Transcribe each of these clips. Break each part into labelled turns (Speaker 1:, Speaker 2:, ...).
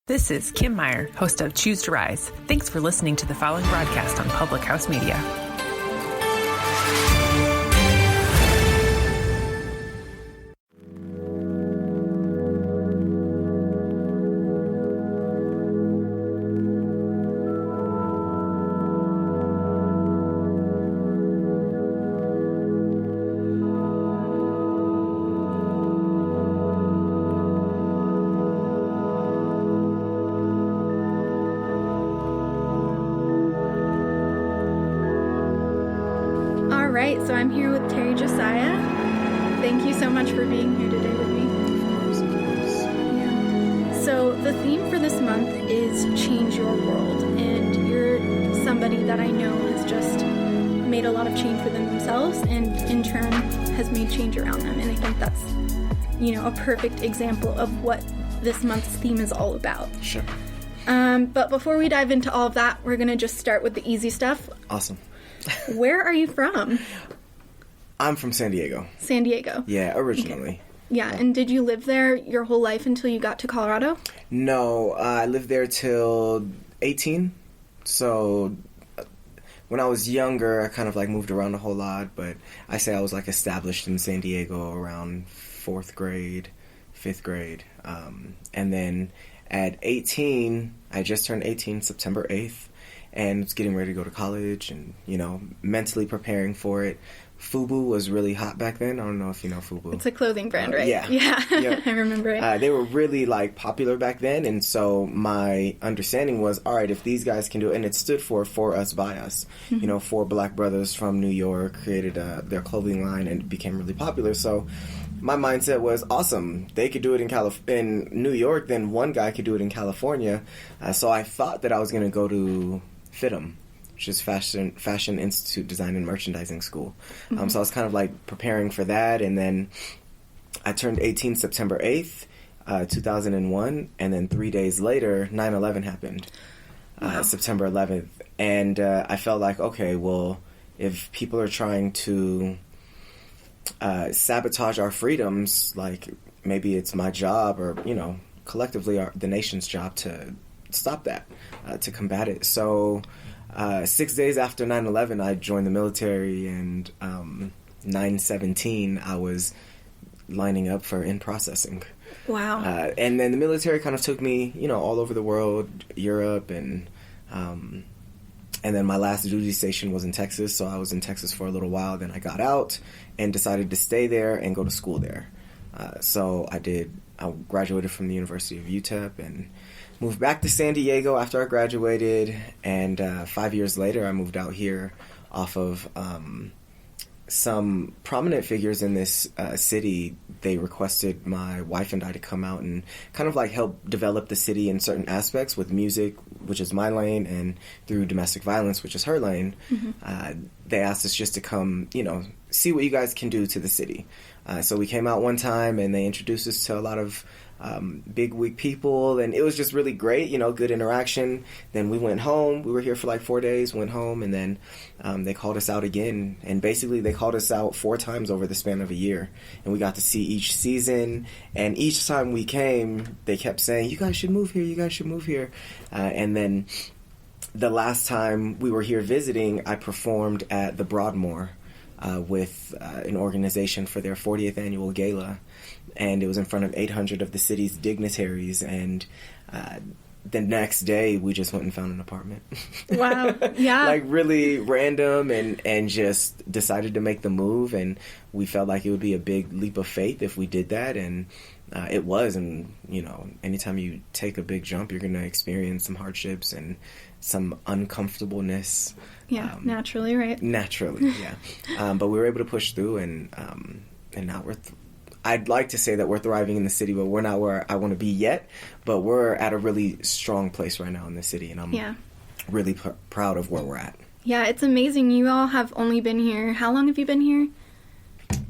Speaker 1: This is Kim Meyer, host of Choose to Rise. Thanks for listening to the following broadcast on Public House Media.
Speaker 2: So I'm here with TerryJosiah. Thank you so much for being here today with me. Yeah. So the theme for this month is Change Your World, and you're somebody that I know has just made a lot of change within themselves and in turn has made change around them. And I think that's, a perfect example of what this month's theme is all about.
Speaker 3: Sure.
Speaker 2: But before we dive into all of that, we're going to just start with the easy stuff.
Speaker 3: Awesome.
Speaker 2: Where are you from?
Speaker 3: I'm from San Diego.
Speaker 2: San Diego.
Speaker 3: Yeah, originally.
Speaker 2: Okay. Yeah, and did you live there your whole life until you got to Colorado?
Speaker 3: No, I lived there till 18. So when I was younger, I kind of moved around a whole lot, but I say I was established in San Diego around 4th grade, 5th grade. And then at 18, I just turned 18 September 8th, and was getting ready to go to college and, mentally preparing for it. FUBU was really hot back then. I don't know if you know FUBU.
Speaker 2: It's a clothing brand, right?
Speaker 3: Yeah.
Speaker 2: Yep. I remember it.
Speaker 3: They were really popular back then, and so my understanding was, all right, if these guys can do it, and it stood for Us By Us. Mm-hmm. 4 black brothers from New York created their clothing line and it became really popular. So my mindset was, awesome, they could do it in New York, then one guy could do it in California. So I thought that I was going to go to FITM, which is Fashion Institute Design and Merchandising School.
Speaker 2: Mm-hmm.
Speaker 3: So I was kind of preparing for that, and then I turned 18 September 8th, 2001, and then 3 days later, 9/11 happened,
Speaker 2: wow.
Speaker 3: September 11th, and I felt okay, well, if people are trying to sabotage our freedoms, maybe it's my job or, collectively the nation's job to stop that, to combat it. So 6 days after 9/11, I joined the military, and 9/17, I was lining up for in-processing.
Speaker 2: Wow.
Speaker 3: And then the military kind of took me, all over the world, Europe, and then my last duty station was in Texas, so I was in Texas for a little while. Then I got out and decided to stay there and go to school there. So I graduated from the University of UTEP and moved back to San Diego after I graduated, and 5 years later I moved out here off of some prominent figures in this city. They requested my wife and I to come out and kind of help develop the city in certain aspects with music, which is my lane, and through domestic violence, which is her lane. Mm-hmm. They asked us just to come, see what you guys can do to the city. So we came out one time and they introduced us to a lot of big wig people, and it was just really great, good interaction. Then we went home. We were here for 4 days, went home, and then they called us out again. And basically they called us out 4 times over the span of a year, and we got to see each season. And each time we came, they kept saying, you guys should move here, you guys should move here. And then the last time we were here visiting, I performed at the Broadmoor with an organization for their 40th annual gala. And it was in front of 800 of the city's dignitaries, and the next day we just went and found an apartment.
Speaker 2: Wow. Yeah.
Speaker 3: Really random, and just decided to make the move, and we felt like it would be a big leap of faith if we did that, and it was. And anytime you take a big jump, you're going to experience some hardships and some uncomfortableness.
Speaker 2: Yeah, naturally, right?
Speaker 3: Naturally, yeah. But we were able to push through, and now I'd like to say that we're thriving in the city, but we're not where I want to be yet. But we're at a really strong place right now in the city, and I'm really proud of where we're at.
Speaker 2: Yeah, it's amazing. You all have only been here. How long have you been here?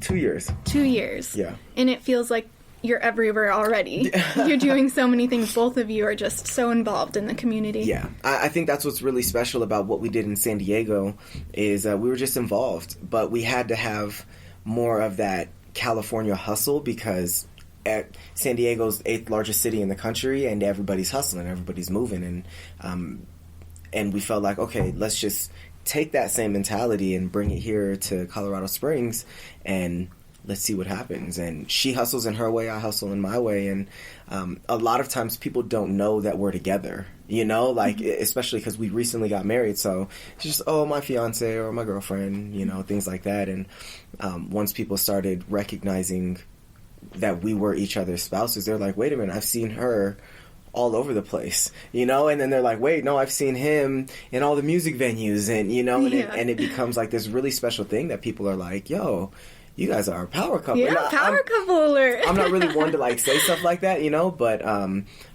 Speaker 3: 2 years.
Speaker 2: 2 years.
Speaker 3: Yeah.
Speaker 2: And it feels like you're everywhere already. You're doing so many things. Both of you are just so involved in the community.
Speaker 3: Yeah. I think that's what's really special about what we did in San Diego is we were just involved, but we had to have more of that California hustle because San Diego's 8th largest city in the country, and everybody's hustling, everybody's moving, and we felt like, okay, let's just take that same mentality and bring it here to Colorado Springs, and let's see what happens. And she hustles in her way, I hustle in my way, and a lot of times people don't know that we're together, you know, like, especially because we recently got married, so it's just, oh, my fiance or my girlfriend, you know, things like that. And once people started recognizing that we were each other's spouses, they're like, wait a minute, I've seen her all over the place, you know, and then they're like, wait, no, I've seen him in all the music venues, and, you know, and it becomes like this really special thing that people are like, yo, you guys are a power couple.
Speaker 2: Yeah, power couple alert.
Speaker 3: I'm not really one to like say stuff like that, you know, but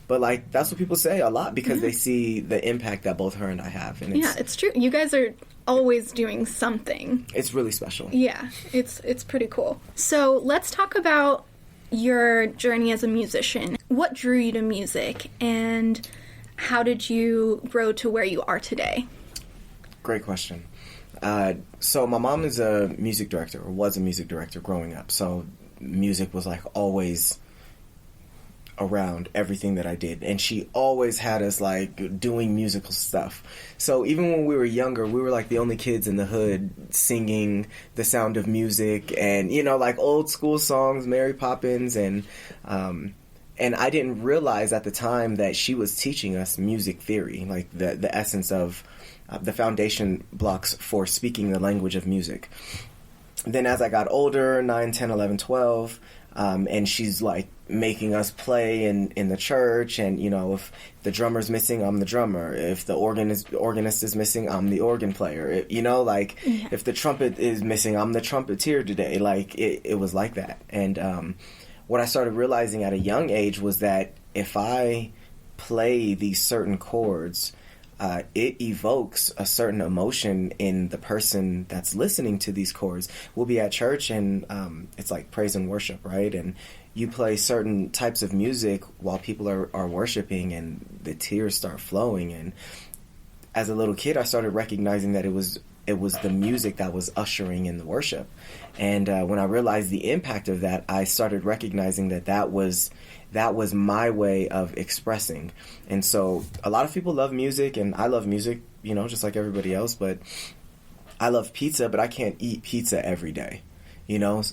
Speaker 3: like that's what people say a lot because they see the impact that both her and I have. And
Speaker 2: it's true. You guys are always doing something.
Speaker 3: It's really special.
Speaker 2: Yeah, it's pretty cool. So let's talk about your journey as a musician. What drew you to music, and how did you grow to where you are today?
Speaker 3: Great question. So my mom is a music director, or was a music director growing up. So music was like always around everything that I did. And she always had us like doing musical stuff. So even when we were younger, we were like the only kids in the hood singing The Sound of Music and, you know, like old school songs, Mary Poppins. And I didn't realize at the time that she was teaching us music theory, like the essence of the foundation blocks for speaking the language of music. Then as I got older, 9, 10, 11, 12, and she's like making us play in the church, and, you know, if the drummer's missing, I'm the drummer. If the organist is missing, I'm the organ player. You know, like, if the trumpet is missing, I'm the trumpeter today. Like, it was like that. And what I started realizing at a young age was that if I play these certain chords, it evokes a certain emotion in the person that's listening to these chords. We'll be at church and it's like praise and worship, right? And you play certain types of music while people are worshiping, and the tears start flowing. And as a little kid, I started recognizing that it was the music that was ushering in the worship. And when I realized the impact of that, I started recognizing that was my way of expressing. And so a lot of people love music, and I love music, you know, just like everybody else, but I love pizza, but I can't eat pizza every day. You know,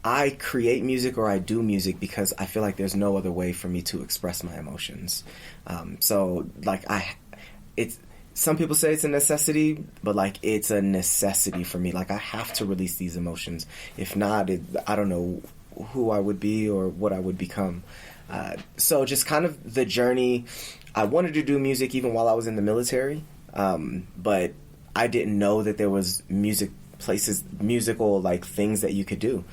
Speaker 3: I create music, or I do music, because I feel like there's no other way for me to express my emotions. So like some people say it's a necessity, but like it's a necessity for me. Like I have to release these emotions. If not, I don't know who I would be or what I would become. So just kind of the journey. I wanted to do music even while I was in the military, but I didn't know that there was musical like things that you could do.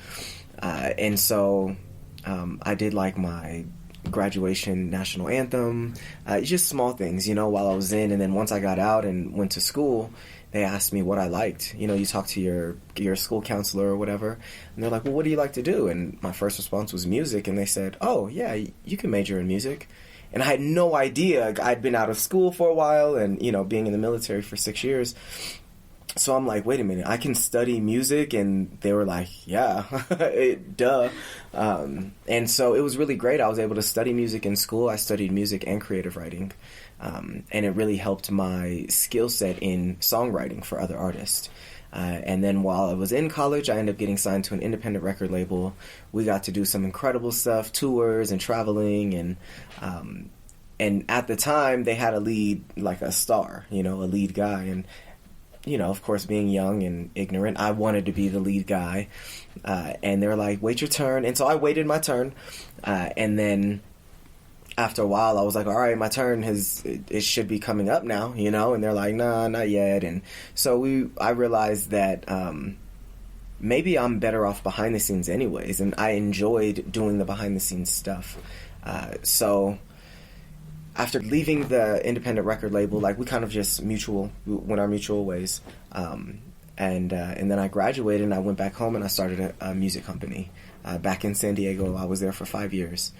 Speaker 3: And so I did like my graduation national anthem, just small things, you know, while I was in. And then once I got out and went to school, they asked me what I liked. You know, you talk to your school counselor or whatever, and they're like, well, what do you like to do? And my first response was music. And they said, oh, yeah, you can major in music. And I had no idea. I'd been out of school for a while and, you know, being in the military for 6 years. So I'm like, wait a minute, I can study music? And they were like, yeah, duh. And so it was really great. I was able to study music in school. I studied music and creative writing. And it really helped my skill set in songwriting for other artists. And then while I was in college, I ended up getting signed to an independent record label. We got to do some incredible stuff, tours and traveling. And at the time, they had a lead, like a star, you know, a lead guy. And you know, of course, being young and ignorant, I wanted to be the lead guy. And they were like, wait your turn. And so I waited my turn. And then after a while, I was like, all right, my turn it should be coming up now, you know? And they're like, nah, not yet. And so I realized that maybe I'm better off behind the scenes anyways. And I enjoyed doing the behind the scenes stuff. So after leaving the independent record label, like we kind of just went our mutual ways. And then I graduated and I went back home and I started a music company back in San Diego. I was there for 5 years.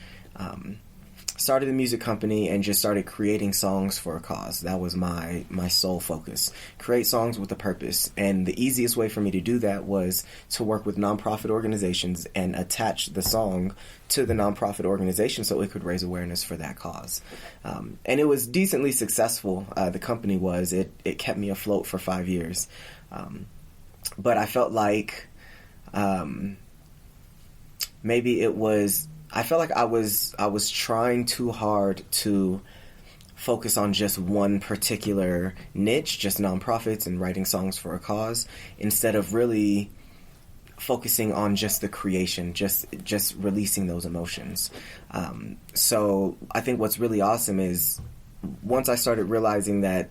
Speaker 3: started a music company and just started creating songs for a cause. That was my sole focus. Create songs with a purpose. And the easiest way for me to do that was to work with nonprofit organizations and attach the song to the nonprofit organization so it could raise awareness for that cause. And it was decently successful. The company was. It kept me afloat for 5 years. But I felt like maybe it was... I felt like I was trying too hard to focus on just one particular niche, just nonprofits and writing songs for a cause, instead of really focusing on just the creation, just releasing those emotions. So I think what's really awesome is once I started realizing that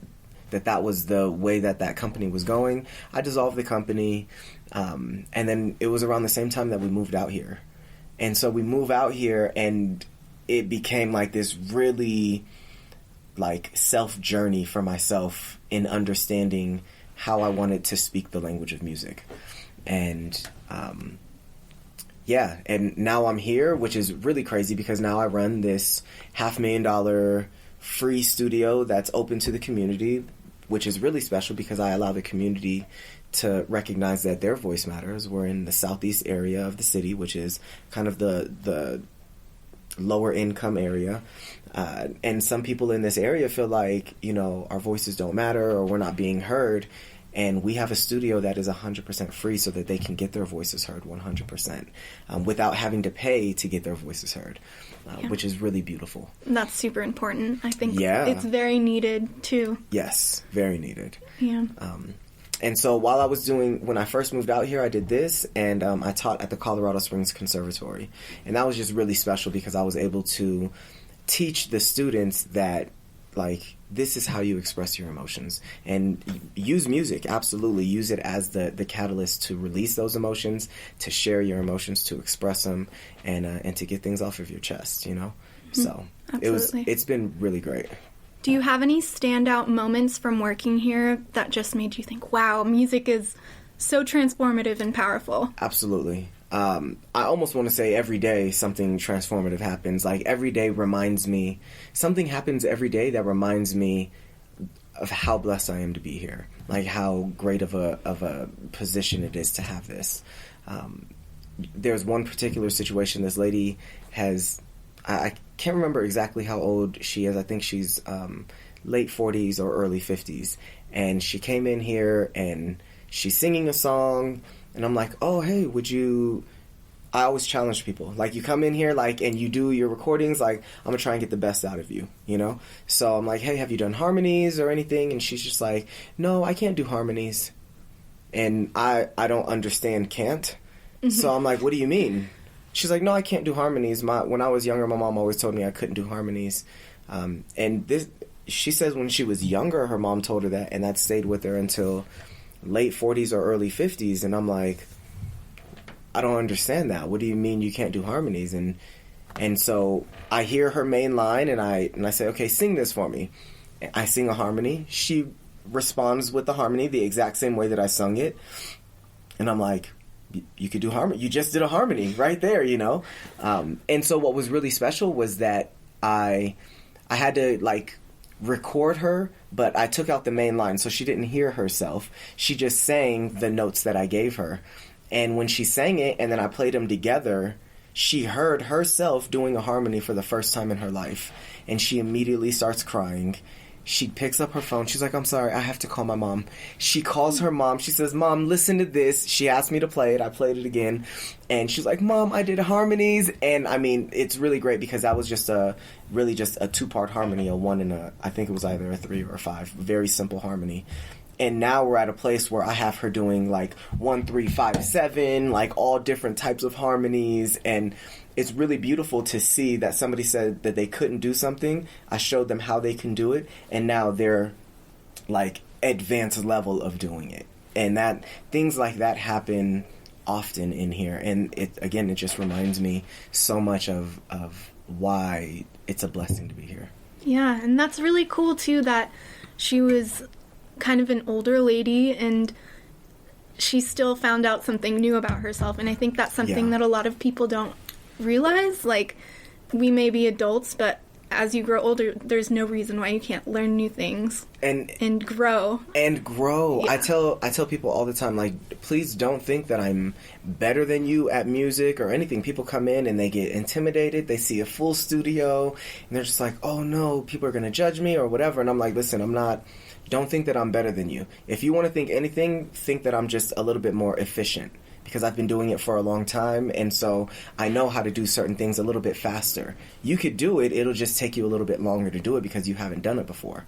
Speaker 3: was the way that company was going, I dissolved the company, and then it was around the same time that we moved out here. And so we move out here, and it became like this really like self-journey for myself in understanding how I wanted to speak the language of music. And and now I'm here, which is really crazy because now I run this $500,000 free studio that's open to the community, which is really special because I allow the community to recognize that their voice matters. We're in the southeast area of the city, which is kind of the lower income area. And some people in this area feel like, our voices don't matter or we're not being heard. And we have a studio that is 100% free so that they can get their voices heard 100% without having to pay to get their voices heard, which is really beautiful.
Speaker 2: That's super important. I think it's very needed too. Yes,
Speaker 3: very needed.
Speaker 2: Yeah.
Speaker 3: And so when I first moved out here, I did this, and I taught at the Colorado Springs Conservatory. And that was just really special because I was able to teach the students that, like, this is how you express your emotions. And use music, absolutely. Use it as the catalyst to release those emotions, to share your emotions, to express them, and to get things off of your chest, So it's been really great.
Speaker 2: Do you have any standout moments from working here that just made you think, wow, music is so transformative and powerful?
Speaker 3: Absolutely. I almost want to say every day something transformative happens. Like every day something happens every day that reminds me of how blessed I am to be here. Like how great of a position it is to have this. There's one particular situation this lady has... I can't remember exactly how old she is. I think she's late 40s or early 50s. And she came in here and she's singing a song. And I'm like, oh, hey, I always challenge people. Like, you come in here, like, and you do your recordings, like, I'm going to try and get the best out of you, So I'm like, hey, have you done harmonies or anything? And she's just like, no, I can't do harmonies. And I don't understand can't. Mm-hmm. So I'm like, what do you mean? She's like, no, I can't do harmonies. When I was younger, my mom always told me I couldn't do harmonies. She says when she was younger, her mom told her that, and that stayed with her until late 40s or early 50s. And I'm like, I don't understand that. What do you mean you can't do harmonies? And so I hear her main line, and I say, okay, sing this for me. I sing a harmony. She responds with the harmony the exact same way that I sung it. And I'm like, you could do harmony. You just did a harmony right there, And so what was really special was that I had to, like, record her, but I took out the main line, so she didn't hear herself. She just sang the notes that I gave her. And when she sang it, and then I played them together, she heard herself doing a harmony for the first time in her life. And she immediately starts crying. She picks up her phone. She's like, I'm sorry, I have to call my mom. She calls her mom. She says, Mom, listen to this. She asked me to play it. I played it again. And she's like, Mom, I did harmonies. And I mean, it's really great because that was just a 2-part harmony, a 1 and I think it was either a 3 or a 5. Very simple harmony. And now we're at a place where I have her doing like 1, 3, 5, 7, like all different types of harmonies. And it's really beautiful to see that somebody said that they couldn't do something. I showed them how they can do it. And now they're like advanced level of doing it. And that things like that happen often in here. And it just reminds me so much of why it's a blessing to be here.
Speaker 2: Yeah. And that's really cool too, that she was kind of an older lady and she still found out something new about herself. And I think that's something that a lot of people don't realize. Like, we may be adults, but as you grow older, there's no reason why you can't learn new things and grow.
Speaker 3: Yeah. I tell people all the time, like, please don't think that I'm better than you at music or anything. People come in and they get intimidated. They see a full studio and they're just like, oh no, people are going to judge me or whatever. And I'm like, listen, don't think that I'm better than you. If you want to think anything, think that I'm just a little bit more efficient, because I've been doing it for a long time, and so I know how to do certain things a little bit faster. You could do it, it'll just take you a little bit longer to do it because you haven't done it before.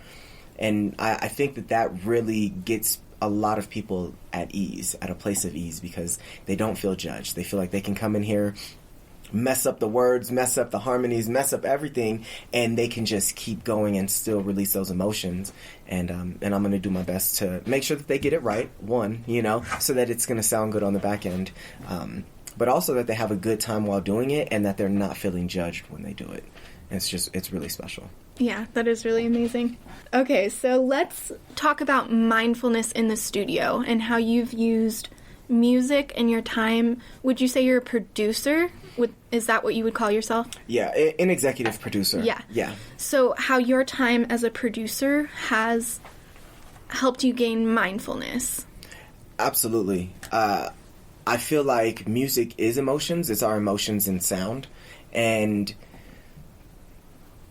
Speaker 3: And I think that really gets a lot of people at ease, at a place of ease, because they don't feel judged. They feel like they can come in here, mess up the words, mess up the harmonies, mess up everything, and they can just keep going and still release those emotions. And I'm going to do my best to make sure that they get it right, one, so that it's going to sound good on the back end, but also that they have a good time while doing it and that they're not feeling judged when they do it. And it's really special.
Speaker 2: Yeah, that is really amazing. Okay, so let's talk about mindfulness in the studio and how you've used music in your time. Would you say you're a producer? Is that what you would call yourself?
Speaker 3: Yeah, an executive producer.
Speaker 2: Yeah. So how your time as a producer has helped you gain mindfulness?
Speaker 3: Absolutely. I feel like music is emotions. It's our emotions in sound. And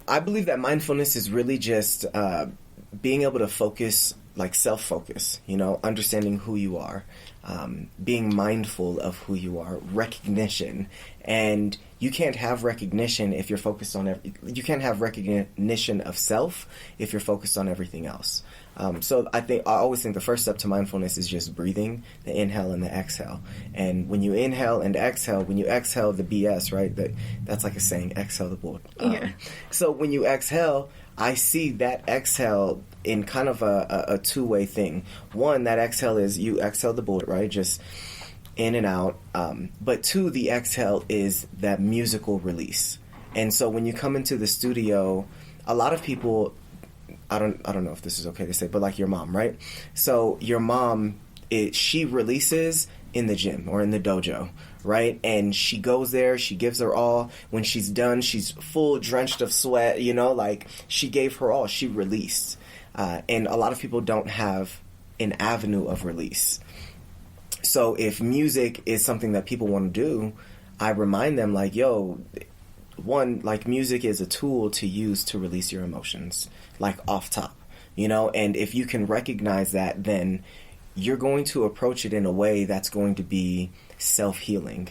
Speaker 3: I believe that mindfulness is really just being able to focus, like self-focus, understanding who you are, being mindful of who you are, recognition. And you can't have recognition if you're focused on you can't have recognition of self if you're focused on everything else. So I always think the first step to mindfulness is just breathing, the inhale and the exhale. And when you inhale and exhale, when you exhale the BS, right? That's like a saying, exhale the bull. So when you exhale, I see that exhale in kind of a two-way thing. One, that exhale is you exhale the bullet, right? Just in and out. But two, the exhale is that musical release. And so when you come into the studio, a lot of people, I don't know if this is okay to say, but like your mom, right? So your mom, she releases in the gym or in the dojo, right? And she goes there, she gives her all. When she's done, she's full, drenched of sweat, like she gave her all, she released. And a lot of people don't have an avenue of release. So if music is something that people want to do, I remind them like, one, like music is a tool to use to release your emotions, like off top, and if you can recognize that, then you're going to approach it in a way that's going to be self-healing.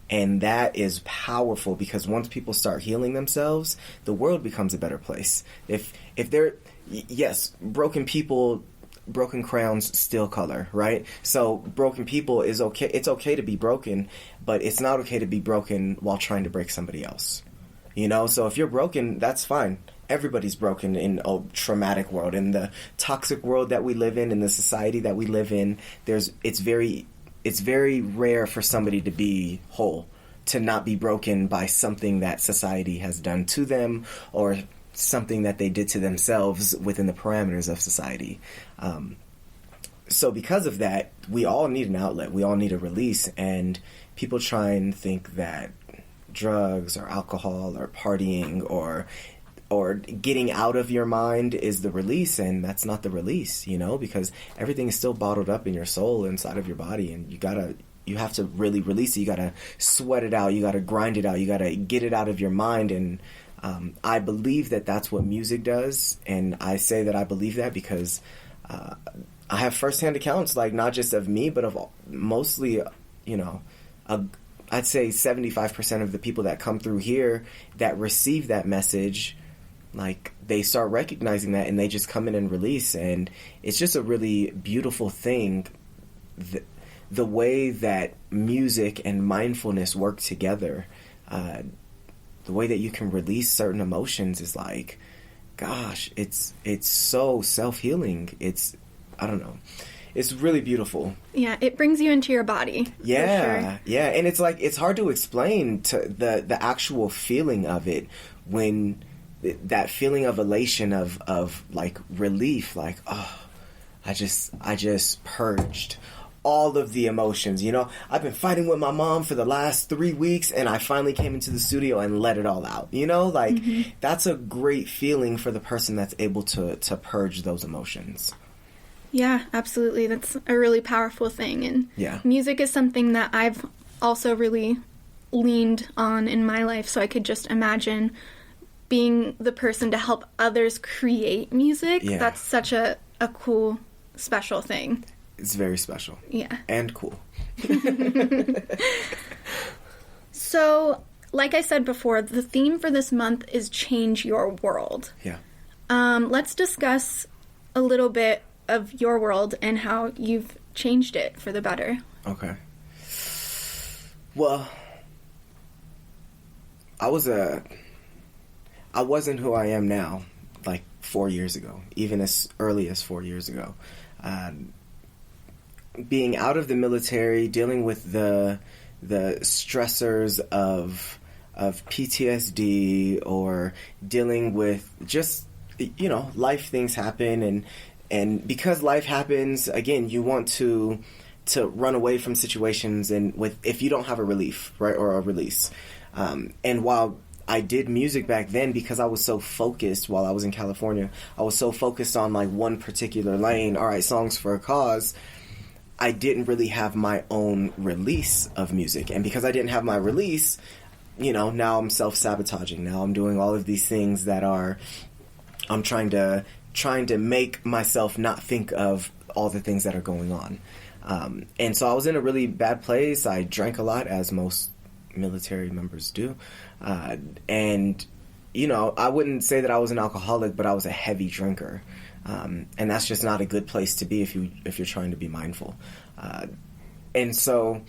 Speaker 3: And that is powerful, because once people start healing themselves, the world becomes a better place. If they're, yes, broken people, broken crayons still color, right? So broken people is okay. It's okay to be broken, but it's not okay to be broken while trying to break somebody else. So if you're broken, that's fine. Everybody's broken in a traumatic world, in the toxic world that we live in the society that we live in. It's very rare for somebody to be whole, to not be broken by something that society has done to them or something that they did to themselves within the parameters of society. So because of that, we all need an outlet. We all need a release. And people try and think that drugs or alcohol or partying or getting out of your mind is the release, and that's not the release, because everything is still bottled up in your soul, inside of your body, and you have to really release it. You gotta sweat it out, you gotta grind it out, you gotta get it out of your mind. And I believe that that's what music does, and I say that I believe that because I have firsthand accounts, like not just of me, but of mostly, I'd say 75% of the people that come through here that receive that message, like they start recognizing that and they just come in and release. And it's just a really beautiful thing, the way that music and mindfulness work together. The way that you can release certain emotions is like, gosh, it's so self-healing. I don't know. It's really beautiful. Yeah,
Speaker 2: it brings you into your body.
Speaker 3: Yeah, sure. Yeah, and it's like it's hard to explain to the actual feeling of it, when that feeling of elation of like relief, like, oh, I just purged, all of the emotions. You know, I've been fighting with my mom for the last 3 weeks, and I finally came into the studio and let it all out. You know, like, that's a great feeling for the person that's able to purge those emotions.
Speaker 2: Yeah, absolutely. That's a really powerful thing. And
Speaker 3: Yeah.
Speaker 2: music is something that I've also really leaned on in my life. So I could just imagine being the person to help others create music.
Speaker 3: Yeah.
Speaker 2: That's such a cool, special thing.
Speaker 3: It's very special.
Speaker 2: Yeah.
Speaker 3: And cool.
Speaker 2: So, like I said before, the theme for this month is Change Your World.
Speaker 3: Yeah.
Speaker 2: Let's discuss a little bit of your world and how you've changed it for the better.
Speaker 3: Okay. Well, I wasn't who I am now, like 4 years ago, even as early as 4 years ago. Being out of the military, dealing with the stressors of PTSD, or dealing with just, you know, life things happen, and because life happens, again, you want to run away from situations, and if you don't have a relief, right, or a release. And while I did music back then, because I was so focused while I was in California, I was so focused on like one particular lane, all right, songs for a cause, I didn't really have my own release of music. And because I didn't have my release, you know, now I'm self-sabotaging. Now I'm doing all of these things that I'm trying to make myself not think of all the things that are going on. And so I was in a really bad place. I drank a lot, as most military members do. And, you know, I wouldn't say that I was an alcoholic, but I was a heavy drinker. And that's just not a good place to be if you're trying to be mindful. And so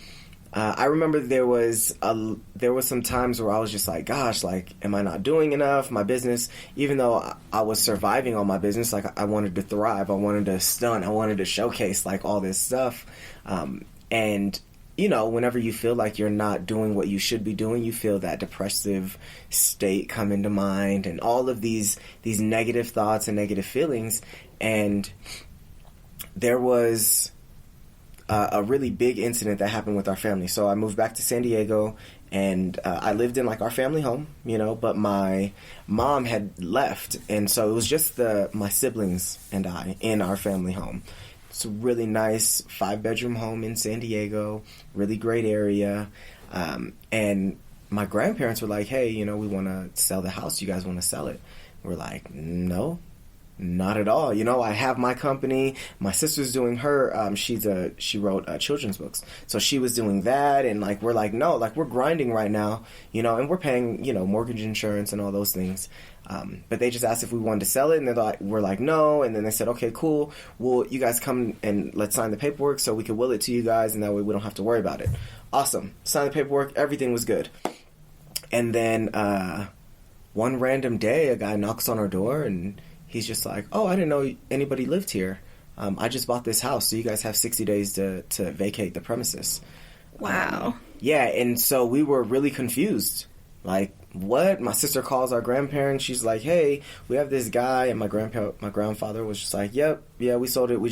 Speaker 3: I remember there was some times where I was just like, gosh, like, am I not doing enough? My business, even though I was surviving on my business, like, I wanted to thrive. I wanted to stunt. I wanted to showcase, like, all this stuff. And, you know, whenever you feel like you're not doing what you should be doing, you feel that depressive state come into mind, and all of these negative thoughts and negative feelings. And there was a really big incident that happened with our family. So I moved back to San Diego, and I lived in, like, our family home, you know, but my mom had left, and so it was just my siblings and I in our family home. It's a really nice 5-bedroom home in San Diego, really great area. And my grandparents were like, hey, you know, we want to sell the house. You guys want to sell it? We're like, no, not at all. You know, I have my company. My sister's doing her, she wrote children's books. So she was doing that. And, like, we're like, no, like, we're grinding right now, you know, and we're paying, you know, mortgage insurance and all those things. But they just asked if we wanted to sell it, and we're like, no. And then they said, okay, cool. Well, you guys come and let's sign the paperwork so we can will it to you guys, and that way we don't have to worry about it. Awesome. Sign the paperwork. Everything was good. And then one random day, a guy knocks on our door, and he's just like, oh, I didn't know anybody lived here. I just bought this house, so you guys have 60 days to vacate the premises.
Speaker 2: Wow.
Speaker 3: Yeah, and so we were really confused. Like, what? My sister calls our grandparents. She's like, hey, we have this guy. And my grandfather was just like, yep, yeah, we sold it. We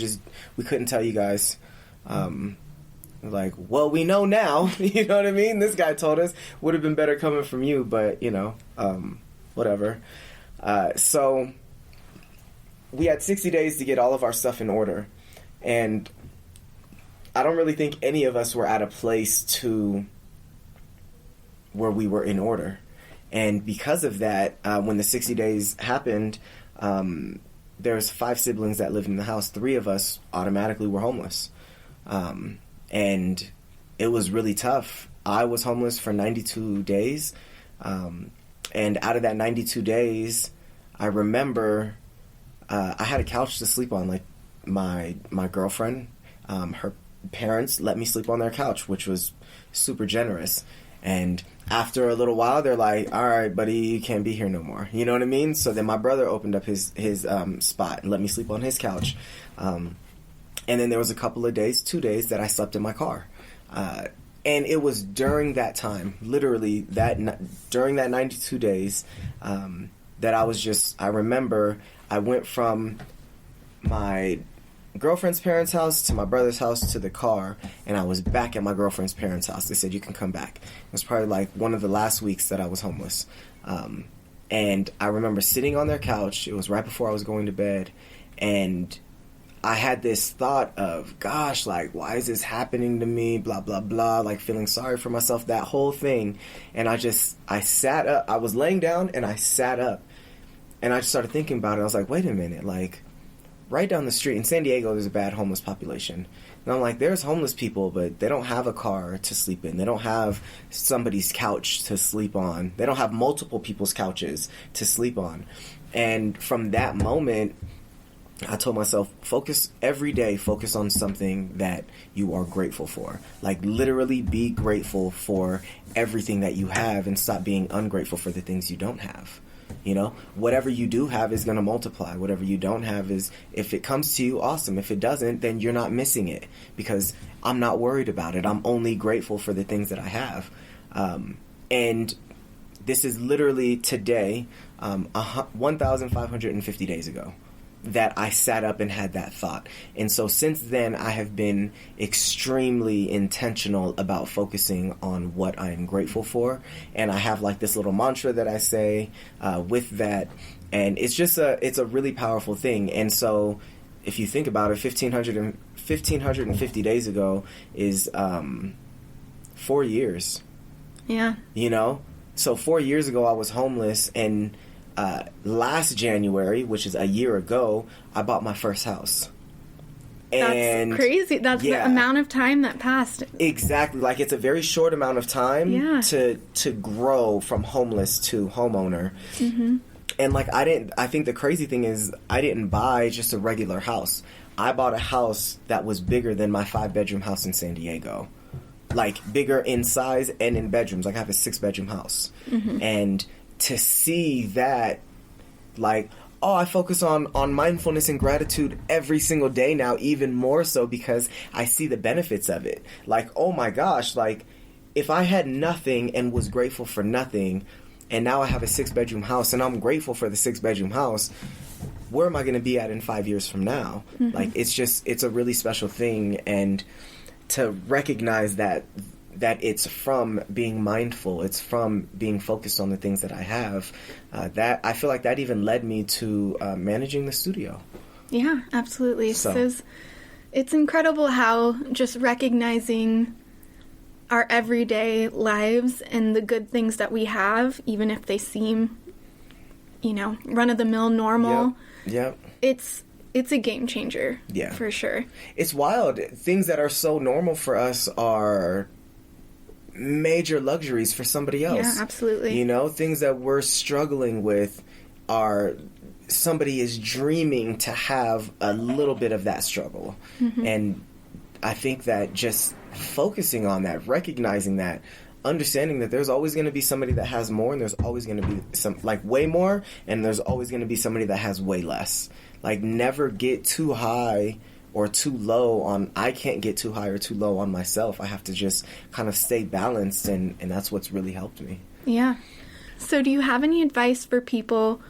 Speaker 3: couldn't tell you guys. Like, well, we know now. You know what I mean? This guy told us. Would have been better coming from you, but, you know, whatever. So we had 60 days to get all of our stuff in order. And I don't really think any of us were at a place where we were in order. And because of that, when the 60 days happened, there's 5 siblings that lived in the house. 3 of us automatically were homeless. And it was really tough. I was homeless for 92 days. And out of that 92 days, I remember I had a couch to sleep on. Like, my girlfriend, her parents let me sleep on their couch, which was super generous. And after a little while, they're like, all right, buddy, you can't be here no more. You know what I mean? So then my brother opened up his spot and let me sleep on his couch. And then there was a couple of days, 2 days, that I slept in my car. And it was during that time, literally during that 92 days, that I remember I went from my girlfriend's parents' house to my brother's house to the car, and I was back at my girlfriend's parents' house. They said, you can come back. It was probably like one of the last weeks that I was homeless. And I remember sitting on their couch. It was right before I was going to bed, and I had this thought of, gosh, like, why is this happening to me? Blah, blah, blah. Like, feeling sorry for myself, that whole thing. And I sat up. I was laying down, and I sat up. And I just started thinking about it. I was like, wait a minute. Like, right down the street in San Diego, there's a bad homeless population. And I'm like, there's homeless people, but they don't have a car to sleep in. They don't have somebody's couch to sleep on. They don't have multiple people's couches to sleep on. And from that moment, I told myself, focus on something that you are grateful for. Like, literally be grateful for everything that you have and stop being ungrateful for the things you don't have. You know, whatever you do have is going to multiply. Whatever you don't have is, if it comes to you, awesome. If it doesn't, then you're not missing it, because I'm not worried about it. I'm only grateful for the things that I have. And this is literally today, 1,550 days ago, that I sat up and had that thought. And so since then, I have been extremely intentional about focusing on what I am grateful for. And I have like this little mantra that I say with that. And it's just it's a really powerful thing. And so if you think about it, 1,550 days ago is 4 years.
Speaker 2: Yeah.
Speaker 3: You know? So 4 years ago, I was homeless, and last January, which is a year ago, I bought my first house. And
Speaker 2: that's crazy. That's the amount of time that passed.
Speaker 3: Exactly. Like, it's a very short amount of time to grow from homeless to homeowner. Mm-hmm. And like, I think the crazy thing is, I didn't buy just a regular house. I bought a house that was bigger than my 5-bedroom house in San Diego. Like, bigger in size and in bedrooms. Like, I have a 6-bedroom house. Mm-hmm. And to see that, like, oh, I focus on mindfulness and gratitude every single day now, even more so because I see the benefits of it. Like, oh my gosh, like, if I had nothing and was grateful for nothing, and now I have a 6-bedroom house and I'm grateful for the 6-bedroom house, where am I going to be at in 5 years from now? Mm-hmm. Like, it's a really special thing. And to recognize that it's from being mindful, it's from being focused on the things that I have, that I feel like that even led me to managing the studio.
Speaker 2: Yeah, absolutely. So it's incredible how just recognizing our everyday lives and the good things that we have, even if they seem, run-of-the-mill normal.
Speaker 3: Yep.
Speaker 2: It's a game changer. Yeah. For sure.
Speaker 3: It's wild. Things that are so normal for us are major luxuries for somebody else.
Speaker 2: Yeah, absolutely.
Speaker 3: Things that we're struggling with are, somebody is dreaming to have a little bit of that struggle. Mm-hmm. And I think that just focusing on that, recognizing that, understanding that there's always going to be somebody that has more, and there's always going to be some, like, way more, and there's always going to be somebody that has way less. Like, never get too high or too low on, I can't get too high or too low on myself. I have to just kind of stay balanced, and that's what's really helped me.
Speaker 2: Yeah. So do you have any advice for people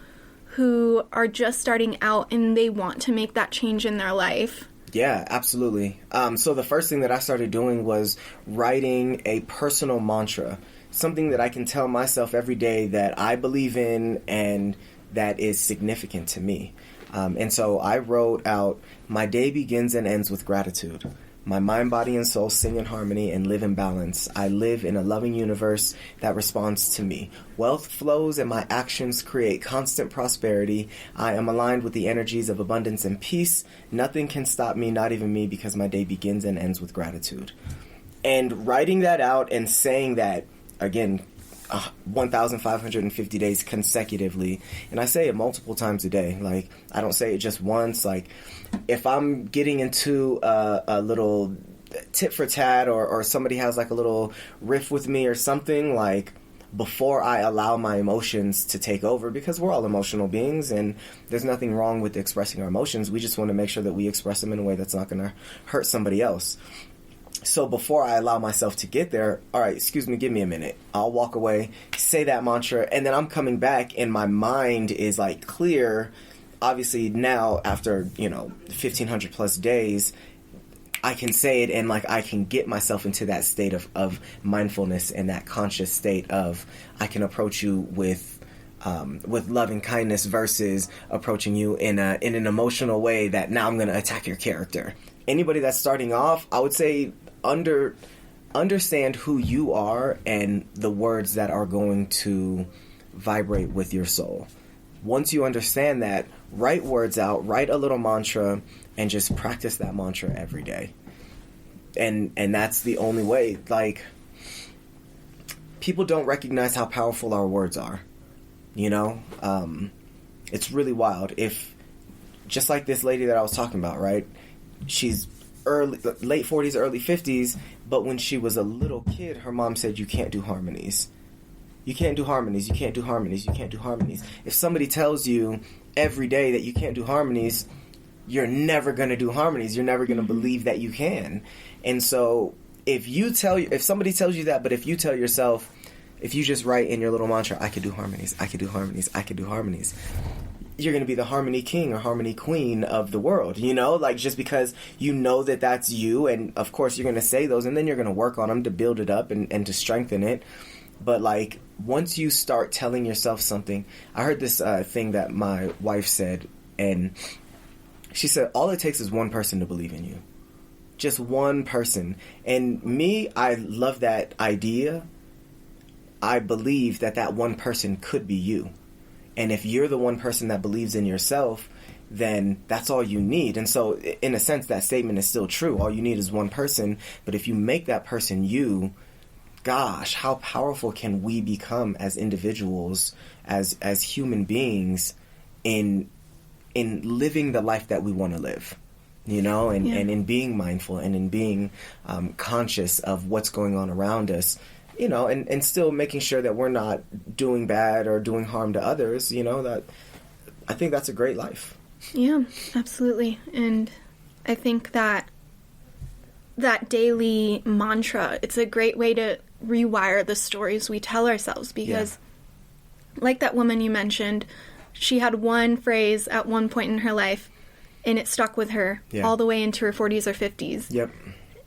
Speaker 2: who are just starting out and they want to make that change in their life?
Speaker 3: Yeah, absolutely. So the first thing that I started doing was writing a personal mantra, something that I can tell myself every day that I believe in and that is significant to me. And so I wrote out, my day begins and ends with gratitude. My mind, body, and soul sing in harmony and live in balance. I live in a loving universe that responds to me. Wealth flows and my actions create constant prosperity. I am aligned with the energies of abundance and peace. Nothing can stop me, not even me, because my day begins and ends with gratitude. And writing that out and saying that, again, 1,550 days consecutively, and I say it multiple times a day. Like, I don't say it just once. Like, if I'm getting into a little tit for tat, or somebody has like a little riff with me or something, like, before I allow my emotions to take over, because we're all emotional beings and there's nothing wrong with expressing our emotions. We just want to make sure that we express them in a way that's not going to hurt somebody else. So before I allow myself to get there, all right, excuse me, give me a minute. I'll walk away, say that mantra, and then I'm coming back and my mind is like clear obviously now after, 1,500 plus days, I can say it and like I can get myself into that state of mindfulness and that conscious state of I can approach you with love and kindness versus approaching you in an emotional way that now I'm going to attack your character. Anybody that's starting off, I would say understand who you are and the words that are going to vibrate with your soul. Once you understand that, write words out, write a little mantra, and just practice that mantra every day. And that's the only way. Like, people don't recognize how powerful our words are. It's really wild. If, just like this lady that I was talking about, right? She's late 40s, early 50s, but when she was a little kid, her mom said, you can't do harmonies. You can't do harmonies, you can't do harmonies, you can't do harmonies. If somebody tells you every day that you can't do harmonies, you're never going to do harmonies. You're never going to believe that you can. And so if somebody tells you that, but if you tell yourself, if you just write in your little mantra, I could do harmonies, I could do harmonies, I could do harmonies, you're going to be the harmony king or harmony queen of the world, like just because you know that that's you. And of course you're going to say those and then you're going to work on them to build it up and to strengthen it. But like once you start telling yourself something, I heard this thing that my wife said, and she said, all it takes is one person to believe in you. Just one person. And me, I love that idea. I believe that one person could be you. And if you're the one person that believes in yourself, then that's all you need. And so in a sense, that statement is still true. All you need is one person. But if you make that person you, gosh, how powerful can we become as individuals, as human beings in living the life that we want to live, and in being mindful and in being conscious of what's going on around us, and still making sure that we're not doing bad or doing harm to others, that I think that's a great life.
Speaker 2: Yeah, absolutely. And I think that daily mantra, it's a great way to rewire the stories we tell ourselves because like that woman you mentioned, she had one phrase at one point in her life and it stuck with her all the way into her 40s or 50s. Yep.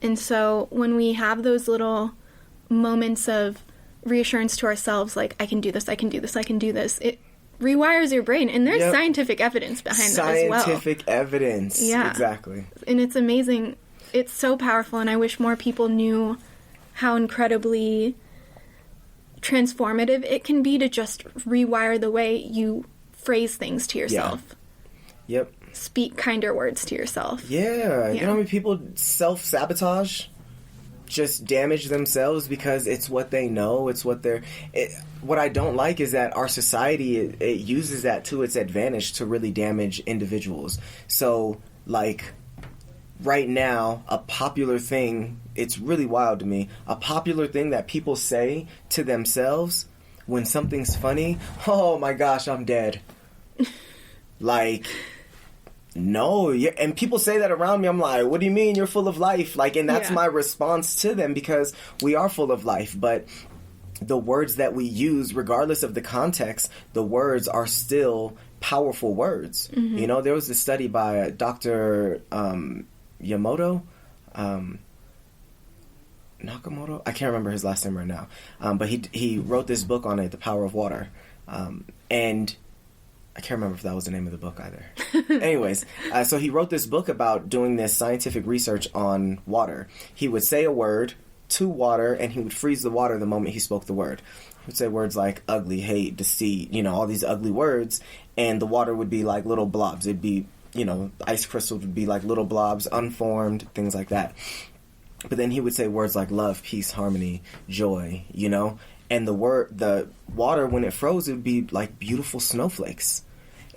Speaker 2: And so when we have those little moments of reassurance to ourselves, like, I can do this, I can do this, I can do this, it rewires your brain. And there's scientific evidence behind that as well. Scientific
Speaker 3: evidence. Yeah. Exactly.
Speaker 2: And it's amazing. It's so powerful, and I wish more people knew how incredibly transformative it can be to just rewire the way you phrase things to yourself.
Speaker 3: Yeah. Yep.
Speaker 2: Speak kinder words to yourself.
Speaker 3: Yeah. You know how many people self-sabotage? Just damage themselves because it's what they know, it's what they're... what I don't like is that our society, it uses that to its advantage to really damage individuals. So, like... right now, a popular thing, it's really wild to me, a popular thing that people say to themselves when something's funny, oh my gosh, I'm dead. Like, no. And people say that around me, I'm like, what do you mean you're full of life? Like, and that's my response to them because we are full of life. But the words that we use, regardless of the context, the words are still powerful words. Mm-hmm. There was a study by Dr. Nakamoto, I can't remember his last name right now, but he wrote this book on it, The Power of Water, and I can't remember if that was the name of the book either. Anyways, so he wrote this book about doing this scientific research on water. He would say a word to water, and he would freeze the water the moment he spoke the word. He would say words like ugly, hate, deceit, all these ugly words, and the water would be like little blobs. It'd be the ice crystals would be like little blobs, unformed, things like that. But then he would say words like love, peace, harmony, joy, and the water, when it froze, it would be like beautiful snowflakes.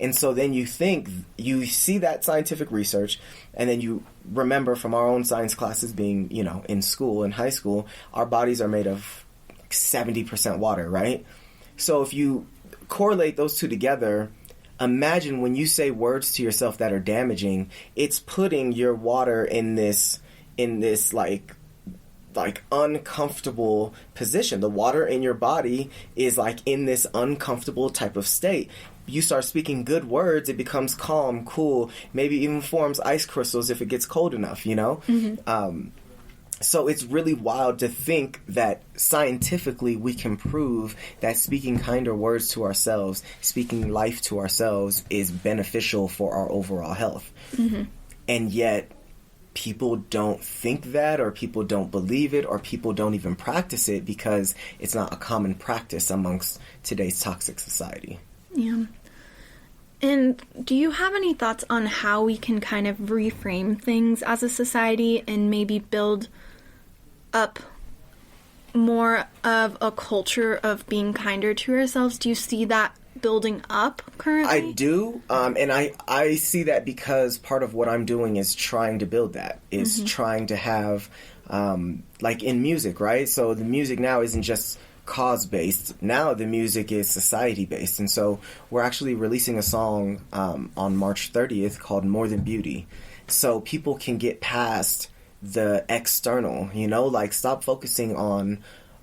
Speaker 3: And so then you see that scientific research, and then you remember from our own science classes being, in school, in high school, our bodies are made of 70% water, right? So if you correlate those two together, imagine when you say words to yourself that are damaging, it's putting your water in this like uncomfortable position. The water in your body is like in this uncomfortable type of state. you start speaking good words, it becomes calm, cool, maybe even forms ice crystals if it gets cold enough, you know? So it's really wild to think that scientifically we can prove that speaking kinder words to ourselves, speaking life to ourselves is beneficial for our overall health. And yet people don't think that, or people don't believe it, or people don't even practice it because it's not a common practice amongst today's toxic society.
Speaker 2: Yeah. And do you have any thoughts on how we can kind of reframe things as a society and maybe build up more of a culture of being kinder to ourselves? Do you see that building up currently?
Speaker 3: I do, and I see that because part of what I'm doing is trying to build that, is trying to have, like in music, right? So the music now isn't just cause-based. Now the music is society-based. And so we're actually releasing a song on March 30th called More Than Beauty. So people can get past the external, you know, like stop focusing on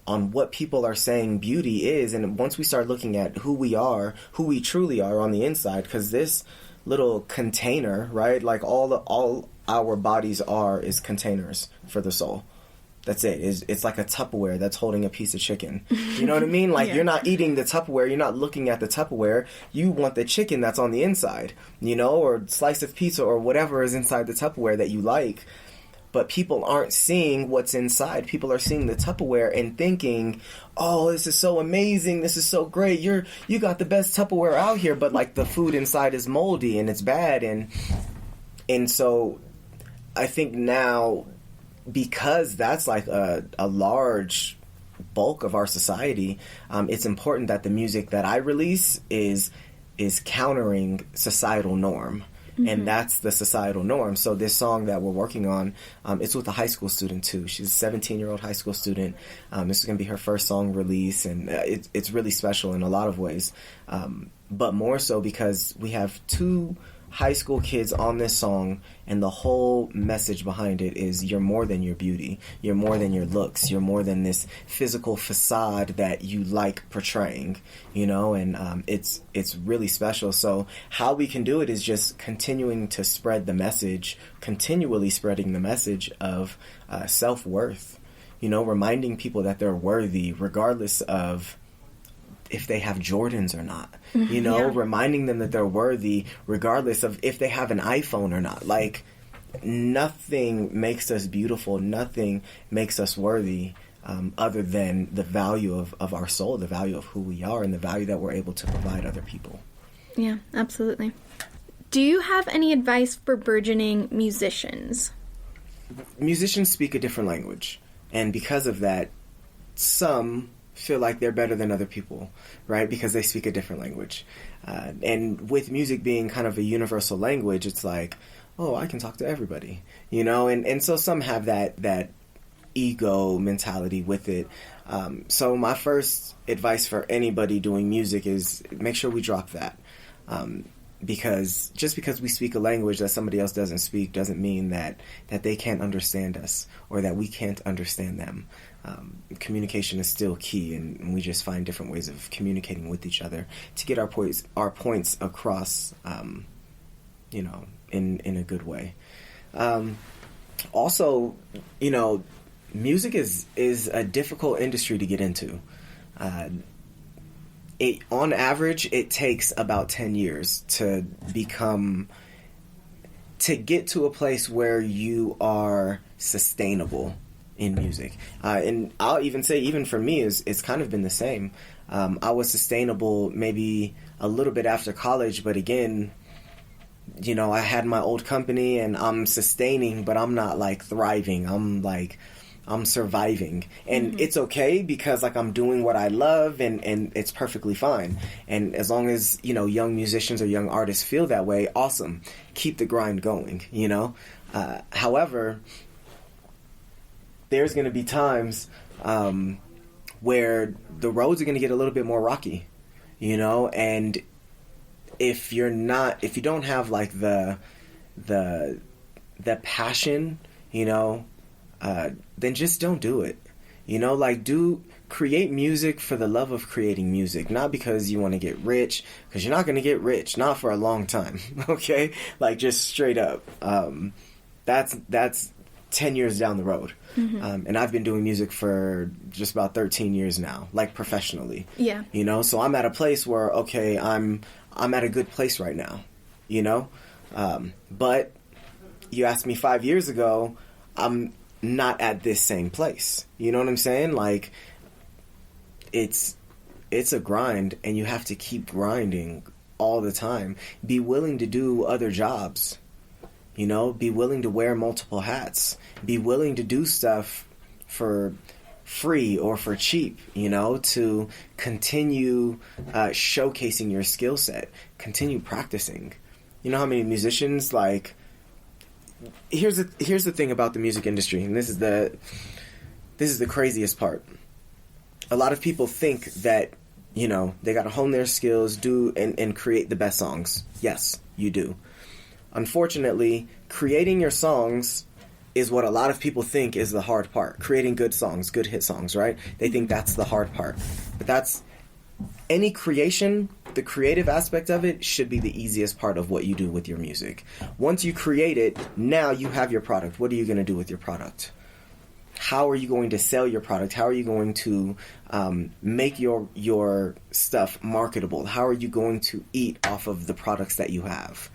Speaker 3: what people are saying beauty is. And once we start looking at who we truly are on the inside, because this little container, right, like all our bodies is containers for the soul. That's it. It's like a Tupperware that's holding a piece of chicken. You know what I mean? Like, You're not eating the Tupperware. You're not looking at the Tupperware. You want the chicken that's on the inside, you know, or slice of pizza or whatever is inside the Tupperware that you like. But people aren't seeing what's inside. People are seeing the Tupperware and thinking, oh, this is so amazing. This is so great. You got the best Tupperware out here. But, like, the food inside is moldy and it's bad. And so I think now, because that's like a large bulk of our society, it's important that the music that I release is countering societal norm. And that's the societal norm. So this song that we're working on, it's with a high school student too. She's a 17-year-old high school student. This is going to be her first song release, and it's really special in a lot of ways. But more so because we have 2 high school kids on this song, and the whole message behind it is you're more than your beauty. You're more than your looks. You're more than this physical facade that you like portraying, you know, and it's really special. So how we can do it is just continuing to spread the message, continually spreading the message of self-worth, you know, reminding people that they're worthy regardless of if they have Jordans or not, you know, reminding them that they're worthy regardless of if they have an iPhone or not. Like, nothing makes us beautiful, nothing makes us worthy other than the value of our soul, the value of who we are, and the value that we're able to provide other people.
Speaker 2: Yeah, absolutely. Do you have any advice for burgeoning musicians?
Speaker 3: Musicians speak a different language, and because of that, some feel like they're better than other people, right? Because they speak a different language. And with music being kind of a universal language, it's like, oh, I can talk to everybody, you know? And so some have that ego mentality with it. So my first advice for anybody doing music is make sure we drop that. Because just because we speak a language that somebody else doesn't speak doesn't mean that they can't understand us or that we can't understand them. Communication is still key, and we just find different ways of communicating with each other to get our points across, you know, in a good way. Also, you know, music is a difficult industry to get into. On average, it takes about 10 years to get to a place where you are sustainable in music. And I'll even say, even for me, it's kind of been the same. I was sustainable maybe a little bit after college, but again, you know, I had my old company and I'm sustaining, but I'm not like thriving. I'm surviving, and it's okay because like I'm doing what I love, and it's perfectly fine. And as long as, you know, young musicians or young artists feel that way, awesome. Keep the grind going, you know. However, there's going to be times where the roads are going to get a little bit more rocky, you know, and if you don't have like the passion, you know, then just don't do it. You know, like create music for the love of creating music, not because you want to get rich, because you're not going to get rich, not for a long time. Okay, like just straight up. That's 10 years down the road. And I've been doing music for just about 13 years now, like professionally.
Speaker 2: Yeah.
Speaker 3: You know, so I'm at a place where, okay, I'm at a good place right now, you know? But you asked me 5 years ago, I'm not at this same place. You know what I'm saying? Like, it's a grind, and you have to keep grinding all the time. Be willing to do other jobs. You know, be willing to wear multiple hats. Be willing to do stuff for free or for cheap, you know, to continue showcasing your skill set. Continue practicing. You know how many musicians, like... Here's the thing about the music industry, and this is the craziest part. A lot of people think that, you know, they got to hone their skills, do and create the best songs. Yes, you do. Unfortunately, creating your songs is what a lot of people think is the hard part. Creating good songs, good hit songs, right? They think that's the hard part. But that's any creation, the creative aspect of it should be the easiest part of what you do with your music. Once you create it, now you have your product. What are you going to do with your product? How are you going to sell your product? How are you going to make your stuff marketable? How are you going to eat off of the products that you have?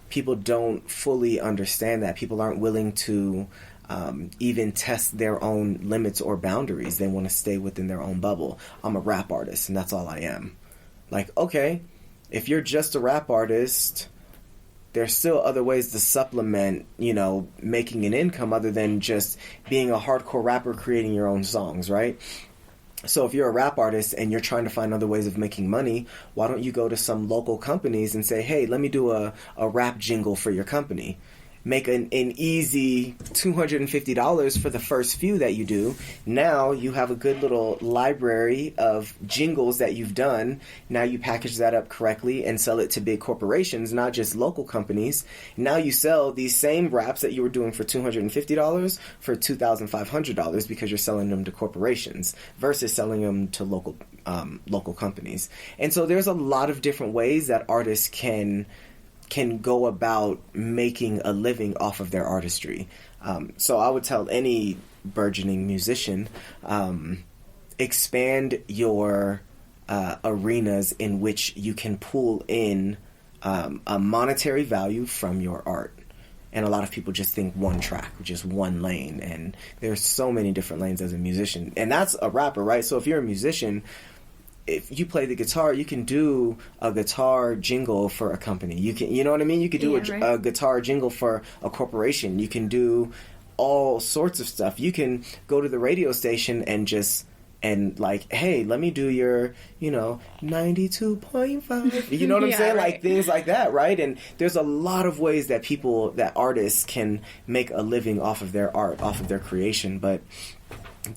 Speaker 3: People don't fully understand that. People aren't willing to even test their own limits or boundaries. They want to stay within their own bubble. I'm a rap artist, and that's all I am. Like, okay, if you're just a rap artist, there's still other ways to supplement, you know, making an income other than just being a hardcore rapper creating your own songs, right? So if you're a rap artist and you're trying to find other ways of making money, why don't you go to some local companies and say, hey, let me do a rap jingle for your company. Make an easy $250 for the first few that you do. Now you have a good little library of jingles that you've done. Now you package that up correctly and sell it to big corporations, not just local companies. Now you sell these same raps that you were doing for $250 for $2,500 because you're selling them to corporations versus selling them to local companies. And so there's a lot of different ways that artists can go about making a living off of their artistry. So I would tell any burgeoning musician, expand your arenas in which you can pull in a monetary value from your art. And a lot of people just think one track, just one lane. And there's so many different lanes as a musician. And that's a rapper, right? So if you're a musician, if you play the guitar, you can do a guitar jingle for a company. You know what I mean? You could do a guitar jingle for a corporation. You can do all sorts of stuff. You can go to the radio station and like, hey, let me do your, 92.5. You know what I'm saying? Right. Like things like that, right? And there's a lot of ways that artists can make a living off of their art, off of their creation, but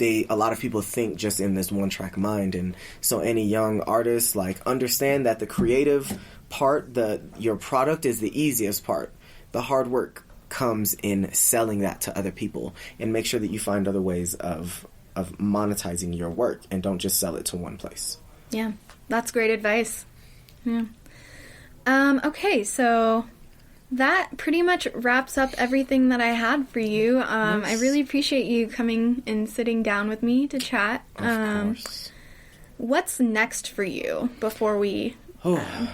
Speaker 3: a lot of people think just in this one track mind. And so any young artist, like, understand that the creative part, your product is the easiest part. The hard work comes in selling that to other people, and make sure that you find other ways of monetizing your work and don't just sell it to one place.
Speaker 2: Yeah, that's great advice. Yeah. Okay, so that pretty much wraps up everything that I had for you. Yes. I really appreciate you coming and sitting down with me to chat.
Speaker 3: Of course.
Speaker 2: What's next for you before we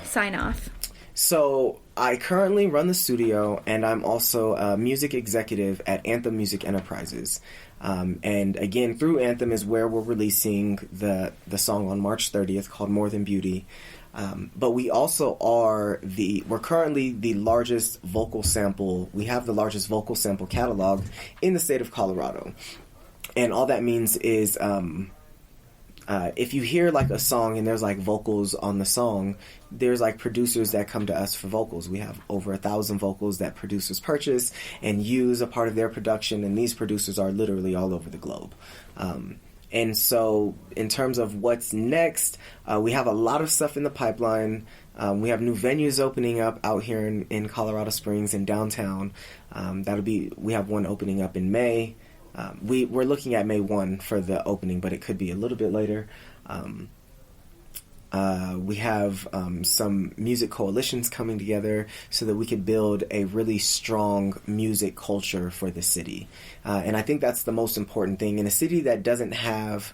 Speaker 2: sign off?
Speaker 3: So I currently run the studio, and I'm also a music executive at Anthem Music Enterprises. And again, through Anthem is where we're releasing the song on March 30th called More Than Beauty. But we also we're currently the largest vocal sample. We have the largest vocal sample catalog in the state of Colorado. And all that means is, if you hear like a song and there's like vocals on the song, there's like producers that come to us for vocals. We have over 1,000 vocals that producers purchase and use a part of their production. And these producers are literally all over the globe. And so in terms of what's next, we have a lot of stuff in the pipeline. We have new venues opening up out here in Colorado Springs and downtown. We have one opening up in May. we're looking at May 1 for the opening, but it could be a little bit later. We have some music coalitions coming together so that we could build a really strong music culture for the city. And I think that's the most important thing. In a city that doesn't have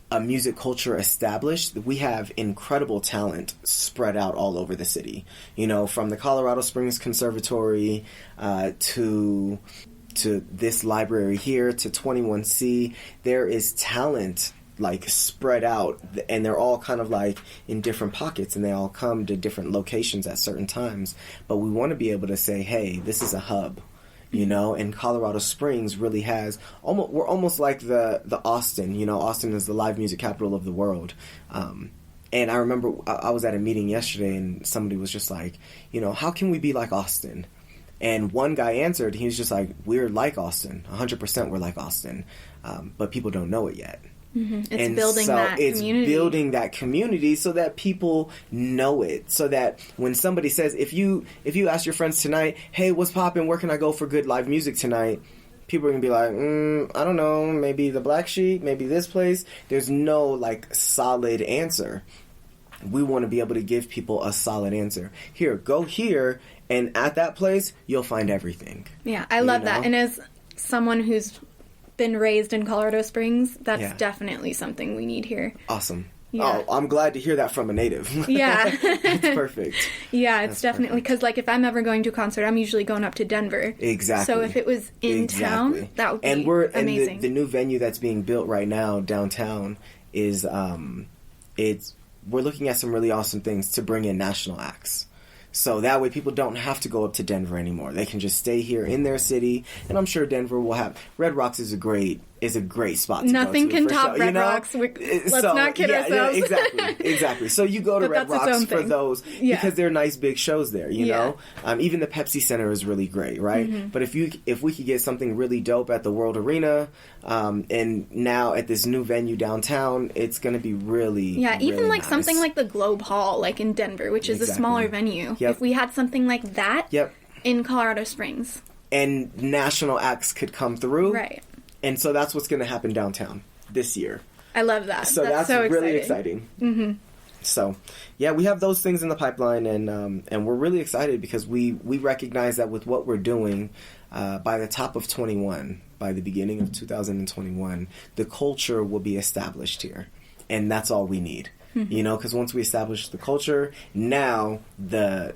Speaker 3: a music culture established, we have incredible talent spread out all over the city. You know, from the Colorado Springs Conservatory to this library here to 21C, there is talent like spread out, and they're all kind of like in different pockets, and they all come to different locations at certain times. But we want to be able to say, hey, this is a hub, you know, and Colorado Springs really has we're almost like the Austin, you know. Austin is the live music capital of the world. And I remember I was at a meeting yesterday, and somebody was just like, you know, how can we be like Austin? And one guy answered, he was just like, we're like Austin, 100% we're like Austin, but people don't know it yet.
Speaker 2: Mm-hmm. It's building that community. It's building
Speaker 3: that community so that people know it. So that when somebody says, if you ask your friends tonight, hey, what's poppin'? Where can I go for good live music tonight? People are going to be like, I don't know, maybe the Black Sheep, maybe this place. There's no like solid answer. We want to be able to give people a solid answer. Here, go here, and at that place, you'll find everything.
Speaker 2: Yeah, I love that. And as someone who's been raised in Colorado Springs, that's definitely something we need here.
Speaker 3: Awesome. Yeah. Oh, I'm glad to hear that from a native.
Speaker 2: Yeah.
Speaker 3: That's perfect.
Speaker 2: Yeah, it's definitely, because like if I'm ever going to a concert, I'm usually going up to Denver.
Speaker 3: Exactly.
Speaker 2: So if it was in town, that would be amazing. And
Speaker 3: the new venue that's being built right now downtown is, we're looking at some really awesome things to bring in national acts. So that way people don't have to go up to Denver anymore. They can just stay here in their city. And I'm sure Denver will have... Red Rocks is a great spot to
Speaker 2: Nothing
Speaker 3: go to.
Speaker 2: Nothing can top Red Rocks. Let's not kid ourselves.
Speaker 3: Yeah, exactly. So you go to Red Rocks for those because they're nice big shows there, you know? Even the Pepsi Center is really great, right? Mm-hmm. But if we could get something really dope at the World Arena, and now at this new venue downtown, it's going to be really
Speaker 2: even
Speaker 3: really
Speaker 2: like
Speaker 3: nice.
Speaker 2: Something like the Globe Hall, like in Denver, which is a smaller venue. Yep. If we had something like that in Colorado Springs. And
Speaker 3: national acts could come through.
Speaker 2: Right.
Speaker 3: And so that's what's going to happen downtown this year.
Speaker 2: I love that.
Speaker 3: So that's so really exciting.
Speaker 2: Mm-hmm.
Speaker 3: So, yeah, we have those things in the pipeline, and we're really excited because we recognize that with what we're doing, by the top of 21, by the beginning of 2021, the culture will be established here. And that's all we need. Mm-hmm. You know, because once we establish the culture, now the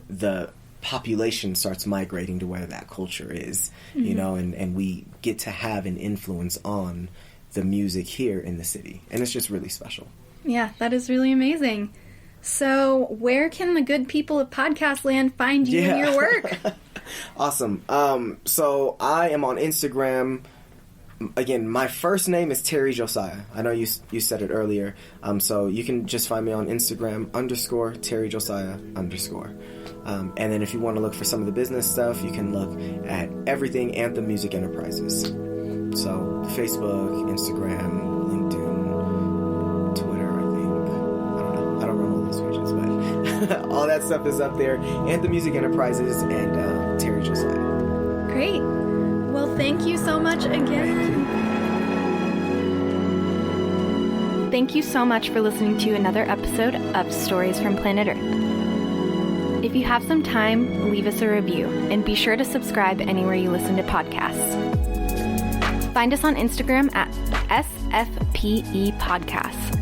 Speaker 3: population starts migrating to where that culture is, mm-hmm. you know, and we get to have an influence on the music here in the city. And it's just really special.
Speaker 2: Yeah, that is really amazing. So where can the good people of Podcast Land find you and your work?
Speaker 3: Awesome. So I am on Instagram. Again, my first name is TerryJosiah. I know you said it earlier. So you can just find me on Instagram _TerryJosiah_. And then if you want to look for some of the business stuff, you can look at everything Anthem Music Enterprises. So Facebook, Instagram, LinkedIn, Twitter, I think. I don't know. I don't run all those pages, but all that stuff is up there. Anthem Music Enterprises and TerryJosiah.
Speaker 2: Great. Well, thank you so much again. Thank you so much for listening to another episode of Stories from Planet Earth. If you have some time, leave us a review, and be sure to subscribe anywhere you listen to podcasts. Find us on Instagram at SFPE Podcasts.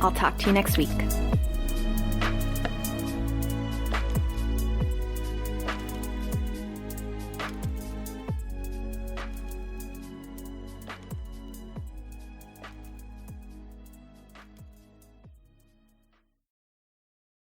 Speaker 2: I'll talk to you next week.